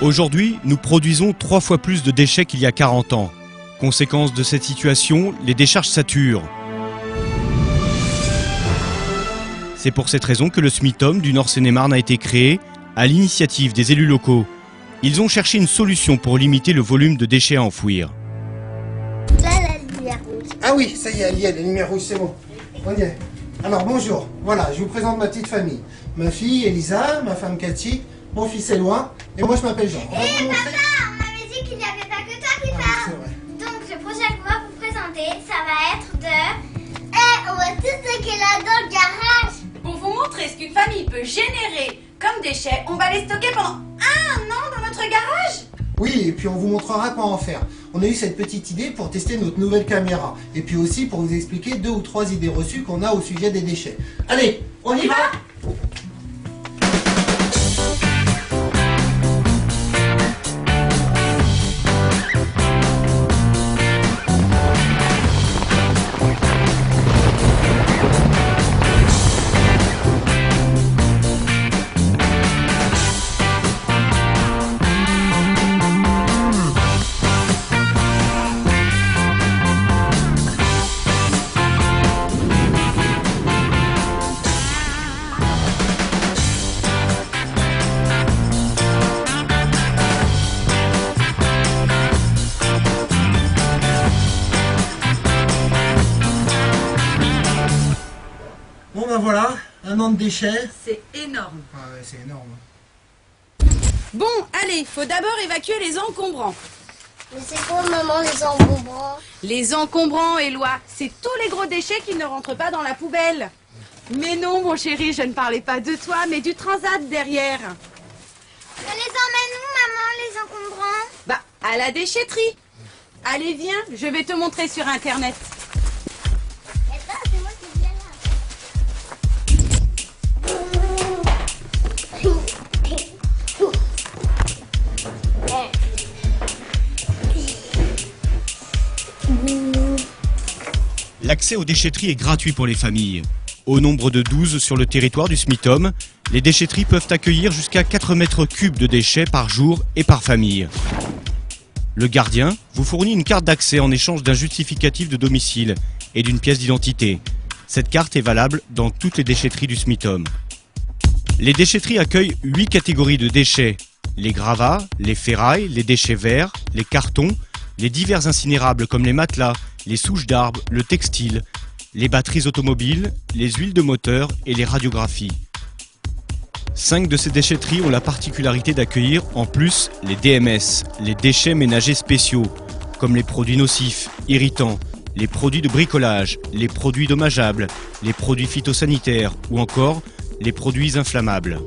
Aujourd'hui, nous produisons 3 fois plus de déchets qu'il y a 40 ans. Conséquence de cette situation, les décharges saturent. C'est pour cette raison que le SMITOM du Nord Seine-et-Marne a été créé à l'initiative des élus locaux. Ils ont cherché une solution pour limiter le volume de déchets à enfouir. Là, la lumière rouge. Ah oui, ça y est, elle y est, la lumière rouge, c'est bon. On y est. Alors bonjour, voilà, je vous présente ma petite famille. Ma fille Elisa, ma femme Cathy, mon fils Éloi, et moi je m'appelle Jean. Papa, on m'avait dit qu'il n'y avait pas que toi qui c'est parle. vrai. Donc le projet qu'on va vous présenter, ça va être de... on va tout ce qu'il a dans le garage. Pour vous montrer ce qu'une famille peut générer comme déchets, on va les stocker pendant 1 an dans notre garage. Oui, et puis on vous montrera quoi en faire. On a eu cette petite idée pour tester notre nouvelle caméra. Et puis aussi pour vous expliquer 2 ou 3 idées reçues qu'on a au sujet des déchets. Allez, on y va. Bon ben voilà, 1 an de déchets. C'est énorme. Ah ouais, c'est énorme. Bon, allez, faut d'abord évacuer les encombrants. Mais c'est quoi, maman, les encombrants? Les encombrants, Éloi, c'est tous les gros déchets qui ne rentrent pas dans la poubelle. Mais non, mon chéri, je ne parlais pas de toi, mais du transat derrière. On les emmène où, maman, les encombrants? Bah, à la déchetterie. Allez, viens, je vais te montrer sur Internet. Attends, c'est moi qui viens là. L'accès aux déchetteries est gratuit pour les familles. Au nombre de 12 sur le territoire du SMITOM, les déchetteries peuvent accueillir jusqu'à 4 mètres cubes de déchets par jour et par famille. Le gardien vous fournit une carte d'accès en échange d'un justificatif de domicile et d'une pièce d'identité. Cette carte est valable dans toutes les déchetteries du SMITOM. Les déchetteries accueillent 8 catégories de déchets. Les gravats, les ferrailles, les déchets verts, les cartons, les divers incinérables comme les matelas, les souches d'arbres, le textile, les batteries automobiles, les huiles de moteur et les radiographies. 5 de ces déchetteries ont la particularité d'accueillir en plus les DMS, les déchets ménagers spéciaux, comme les produits nocifs, irritants, les produits de bricolage, les produits dommageables, les produits phytosanitaires ou encore les produits inflammables.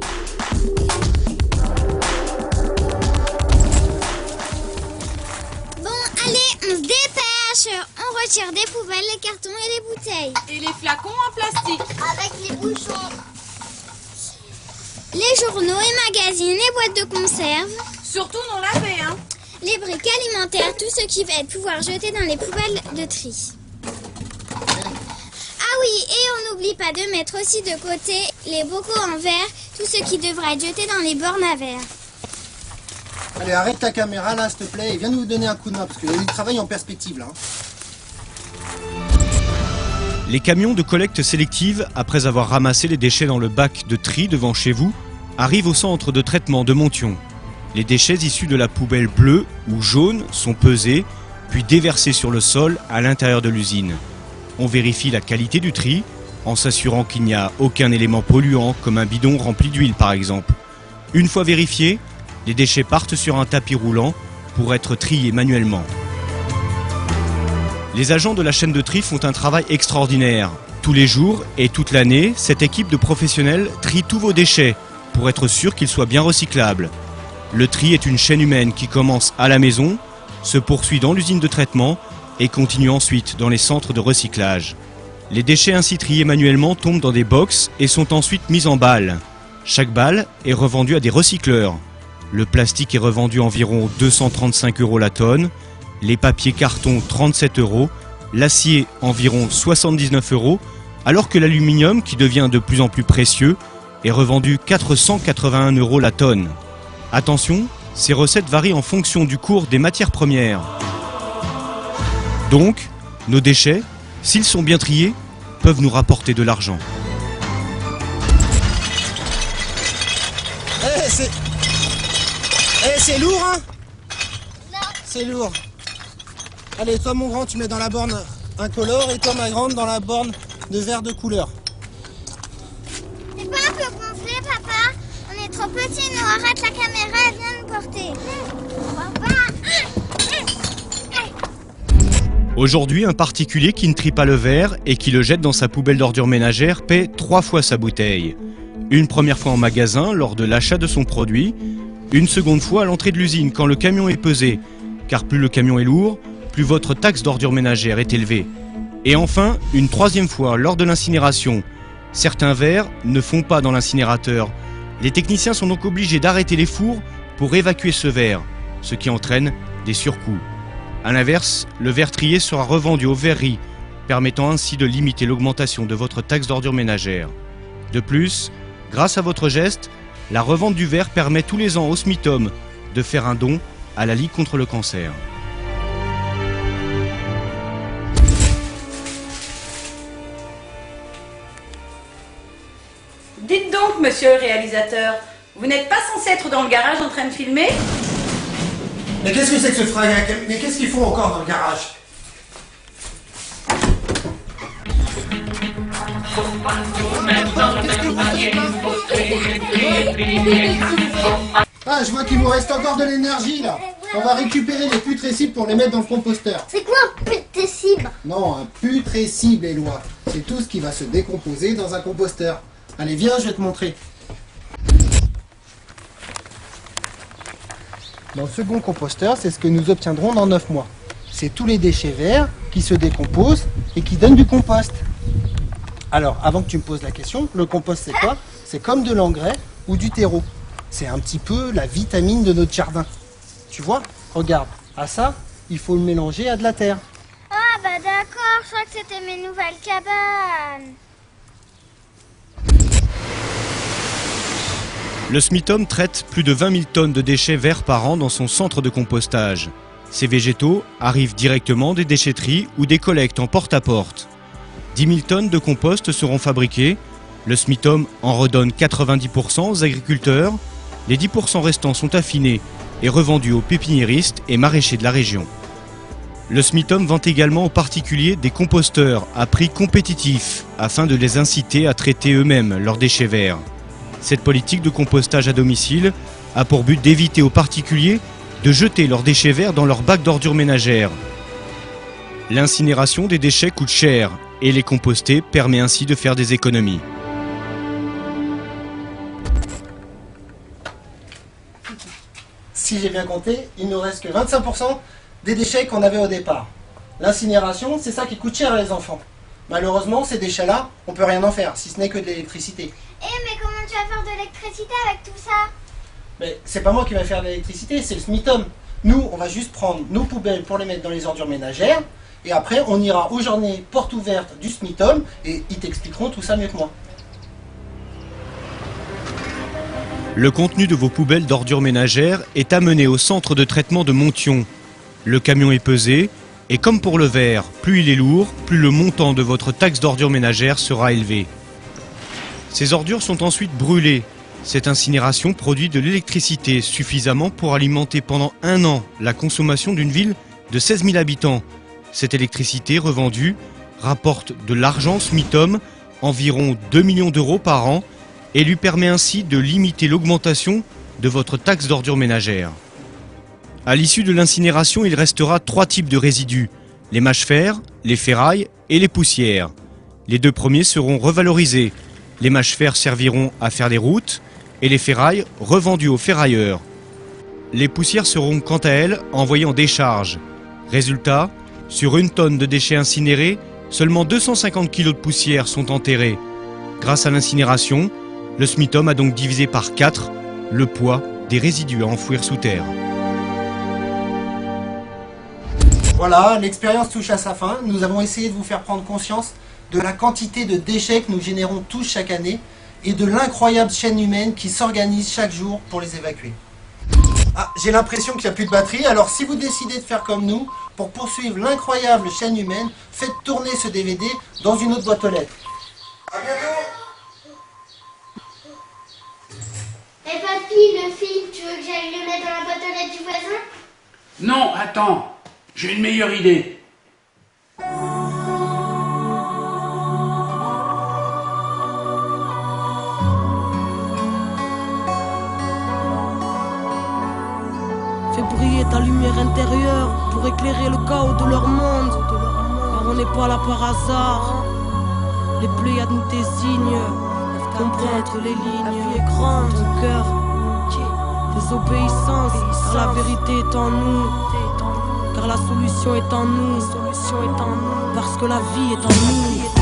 Bon, allez, on se dépêche. On retire des poubelles, les cartons et les bouteilles. Et les flacons en plastique. Avec les bouchons. Les journaux et magazines, les boîtes de conserve, Surtout non lavés, hein. les briques alimentaires, tout ce qui va être pouvoir jeter dans les poubelles de tri. Ah oui, et on n'oublie pas de mettre aussi de côté les bocaux en verre, tout ce qui devra être jeté dans les bornes à verre. Allez, arrête ta caméra là, s'il te plaît, et viens nous donner un coup de main, parce qu'il y a du travail en perspective là. Les camions de collecte sélective, après avoir ramassé les déchets dans le bac de tri devant chez vous, arrivent au centre de traitement de Montion. Les déchets issus de la poubelle bleue ou jaune sont pesés, puis déversés sur le sol à l'intérieur de l'usine. On vérifie la qualité du tri, en s'assurant qu'il n'y a aucun élément polluant, comme un bidon rempli d'huile par exemple. Une fois vérifiés, les déchets partent sur un tapis roulant pour être triés manuellement. Les agents de la chaîne de tri font un travail extraordinaire. Tous les jours et toute l'année, cette équipe de professionnels trie tous vos déchets pour être sûr qu'ils soient bien recyclables. Le tri est une chaîne humaine qui commence à la maison, se poursuit dans l'usine de traitement et continue ensuite dans les centres de recyclage. Les déchets ainsi triés manuellement tombent dans des box et sont ensuite mis en balles. Chaque balle est revendue à des recycleurs. Le plastique est revendu environ 235 € la tonne, les papiers cartons 37 €, l'acier environ 79 €, alors que l'aluminium, qui devient de plus en plus précieux, est revendu 481 € la tonne. Attention, Ces recettes varient en fonction du cours des matières premières. Donc, nos déchets, s'ils sont bien triés, peuvent nous rapporter de l'argent. C'est lourd, hein? Non. C'est lourd. Allez, toi mon grand, tu mets dans la borne incolore et toi ma grande dans la borne de vert de couleur. C'est pas un peu gonflé, papa? On est trop petits, nous arrête la caméra, elle vient nous porter. Papa. Aujourd'hui, un particulier qui ne trie pas le verre et qui le jette dans sa poubelle d'ordures ménagères paie 3 fois sa bouteille. Une première fois en magasin, lors de l'achat de son produit. Une seconde fois à l'entrée de l'usine, quand le camion est pesé. Car plus le camion est lourd, plus votre taxe d'ordures ménagères est élevée. Et enfin, une troisième fois lors de l'incinération. Certains verres ne font pas dans l'incinérateur. Les techniciens sont donc obligés d'arrêter les fours pour évacuer ce verre, ce qui entraîne des surcoûts. A l'inverse, le verre trié sera revendu aux verreries, permettant ainsi de limiter l'augmentation de votre taxe d'ordures ménagères. De plus, grâce à votre geste, la revente du verre permet tous les ans au SMITOM de faire un don à la Ligue contre le cancer. Dites donc, monsieur le réalisateur, vous n'êtes pas censé être dans le garage en train de filmer? Mais qu'est-ce que c'est que ce fragac? Mais qu'est-ce qu'ils font encore dans le garage? Ah, je vois qu'il vous reste encore de l'énergie là. On va récupérer les putrécibles pour les mettre dans le composteur. C'est quoi un putrécible? Non, un putrécible, Éloi. C'est tout ce qui va se décomposer dans un composteur. Allez, viens, je vais te montrer. Dans le second composteur, c'est ce que nous obtiendrons dans 9 mois. C'est tous les déchets verts qui se décomposent et qui donnent du compost. Alors, avant que tu me poses la question, le compost c'est quoi? C'est comme de l'engrais ou du terreau. C'est un petit peu la vitamine de notre jardin. Tu vois? Regarde, à ça, il faut le mélanger à de la terre. Ah bah d'accord, je crois que c'était mes nouvelles cabanes. Le SMITOM traite plus de 20 000 tonnes de déchets verts par an dans son centre de compostage. Ces végétaux arrivent directement des déchetteries ou des collectes en porte-à-porte. 10 000 tonnes de compost seront fabriquées. Le SMITOM en redonne 90% aux agriculteurs. Les 10% restants sont affinés et revendus aux pépiniéristes et maraîchers de la région. Le SMITOM vend également aux particuliers des composteurs à prix compétitif afin de les inciter à traiter eux-mêmes leurs déchets verts. Cette politique de compostage à domicile a pour but d'éviter aux particuliers de jeter leurs déchets verts dans leurs bacs d'ordures ménagères. L'incinération des déchets coûte cher et les composter permet ainsi de faire des économies. Si j'ai bien compté, il nous reste que 25% des déchets qu'on avait au départ. L'incinération, c'est ça qui coûte cher les enfants. Malheureusement, ces déchets-là, on peut rien en faire, si ce n'est que de l'électricité. Mais comment tu vas faire de l'électricité avec tout ça? Mais c'est pas moi qui va faire de l'électricité, c'est le SMITOM. Nous, on va juste prendre nos poubelles pour les mettre dans les ordures ménagères, et après, on ira aux journées portes ouvertes du SMITOM, et ils t'expliqueront tout ça mieux que moi. Le contenu de vos poubelles d'ordures ménagères est amené au centre de traitement de Montion. Le camion est pesé, et comme pour le verre, plus il est lourd, plus le montant de votre taxe d'ordures ménagères sera élevé. Ces ordures sont ensuite brûlées. Cette incinération produit de l'électricité suffisamment pour alimenter pendant 1 an la consommation d'une ville de 16 000 habitants. Cette électricité revendue rapporte de l'argent au SMITOM, environ 2 millions d'euros par an, et lui permet ainsi de limiter l'augmentation de votre taxe d'ordures ménagères. À l'issue de l'incinération, il restera 3 types de résidus, les mâches-fer, les ferrailles et les poussières. Les 2 premiers seront revalorisés. Les mâches-fer serviront à faire des routes et les ferrailles revendues aux ferrailleurs. Les poussières seront quant à elles envoyées en décharge. Résultat, sur 1 tonne de déchets incinérés, seulement 250 kg de poussière sont enterrés. Grâce à l'incinération, le SMITOM a donc divisé par 4 le poids des résidus à enfouir sous terre. Voilà, l'expérience touche à sa fin. Nous avons essayé de vous faire prendre conscience de la quantité de déchets que nous générons tous chaque année et de l'incroyable chaîne humaine qui s'organise chaque jour pour les évacuer. Ah, j'ai l'impression qu'il n'y a plus de batterie, alors si vous décidez de faire comme nous, pour poursuivre l'incroyable chaîne humaine, faites tourner ce DVD dans une autre boîte aux lettres. À bientôt. Et papy, le film, tu veux que j'aille le mettre dans la boîte aux lettres du voisin? Non, attends, j'ai une meilleure idée. Fais briller ta lumière intérieure pour éclairer le chaos de leur monde. Car on n'est pas là par hasard. Les Pléiades nous désignent. Comprends entre les lignes. La vie est grande. Ton cœur, désobéissance. Car la vérité est en nous. Car la solution est en nous. Parce que la vie est en nous.